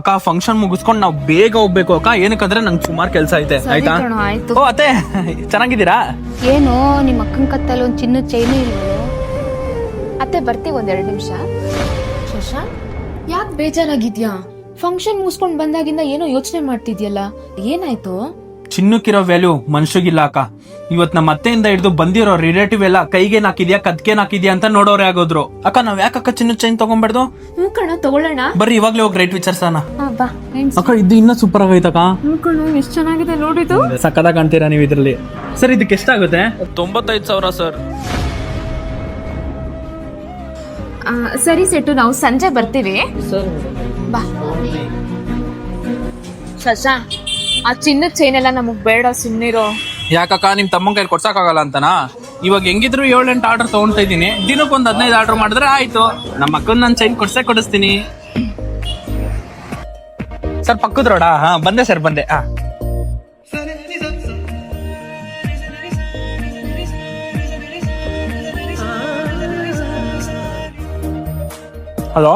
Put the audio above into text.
ಅಕ್ಕ ಫಂಕ್ಷನ್ ಮುಗಿಸ್ಕೊಂಡು ನಾವು ಬೇಗ ಹೋಗ್ಬೇಕು ಅಕ್ಕ, ಏನಕ್ಕಂದ್ರೆ ನಂಗೆ ಸುಮಾರು ಕೆಲಸ ಐತೆ. ಆಯ್ತಾ? ಆಯ್ತು. ಓ ಅತ್ತೆ, ಚೆನ್ನಾಗಿದ್ದೀರಾ? ಏನು ನಿಮ್ಮ ಅಕ್ಕನ ಕತ್ತಲ್ಲಿ ಒಂದು ಚಿನ್ನದ ಚೈನು ಇಲ್ವೋ? ಅತ್ತೆ ಬರ್ತೀವಿ, 1-2 ನಿಮಿಷ. ಶಶಾ, ಯಾಕೆ ಬೇಜಾರಾಗಿದ್ಯಾ? ಫಂಕ್ಷನ್ ಮುಗಿಸ್ಕೊಂಡ್ ಬಂದಾಗಿಂದ ಏನೋ ಯೋಚನೆ ಮಾಡ್ತಿದ್ಯಲ್ಲ, ಏನಾಯ್ತು? ಚಿನ್ನಕ್ಕಿರೋ ವ್ಯಾಲ್ಯೂ ಮನುಷ್ಯಗಿಲ್ಲ ಅಕ್ಕ. ಇವತ್ ನಮ್ಮ ಅತ್ತೆಯಿಂದ ಹಿಡಿದು ಬಂದಿರೋ ರಿಲೇಟಿವ್ ಎಲ್ಲ ಕೈಗೇನ್ ಹಾಕಿದ್ಯಾ ಕದ್ಕೇನ್ ಹಾಕಿದ್ಯಾ ಅಂತ ನೋಡೋರೆ ಆಗೋದ್ರು. ಅಕ್ಕ ನಾವ್ ಯಾಕಕ್ಕ ಚಿನ್ನದ ಚೈನ್ ತಗೊಂಡ್ಬಾರ್ದು? ಹ್ಞೂ ಕಣ, ತಗೊಳ್ಳೋಣ. ಬರ್ರಿ ಇವಾಗ್ಲೇ ಹೋಗಿ ರೇಟ್ ವಿಚಾರಿಸೋಣ. ಬಾ. ಅಕ್ಕ ಇದು ಇನ್ನ ಸೂಪರ್ ಆಗೈತಕ್ಕ. ಹ್ಞೂ ಕಣ, ಎಷ್ಟು ಚೆನ್ನಾಗಿದೆ ನೋಡಿದು. ಸಕ್ಕದಾಗ ಕಾಣ್ತೀರಾ ನೀವು ಇದ್ರಲ್ಲಿ. ಸರ್ ಇದಕ್ಕೆ ಎಷ್ಟಾಗುತ್ತೆ? 95,000 ಸರ್. ಸರಿ ಸೆಟ್ಟು, ನಾವು ಸಂಜೆ ಬರ್ತೀವಿ. ಬಾ. ಶಶಾ, ಆ ಚಿನ್ನದ ಚೈನ್ ಎಲ್ಲ ನಮಗ್ ಬೇಡ, ಸುಮ್ನಿರೋ. ಯಾಕಕ್ಕ ನಿಮ್ ತಮ್ಮನ ಕೈಲಿ ಕೊಡ್ಸಕ್ಕಾಗಲ್ಲ ಅಂತನಾ? ಇವಾಗ ಹೆಂಗಿದ್ರು 7-8 ಆರ್ಡರ್ ತಗೊಂತಾ ಇದೀನಿ. ದಿನಕ್ಕೊಂದು 15 ಆರ್ಡರ್ ಮಾಡಿದ್ರೆ ಆಯ್ತು. ನಮ್ಮ ಅಕ್ಕನ್ ನಾನು ಚೈನ್ ಕೊಡಿಸ್ತೀನಿ. ಸರ್ ಪಕ್ಕದ ರೋಡಾ? ಹಾ ಬಂದೆ ಸರ್, ಬಂದೆ. ಹಲೋ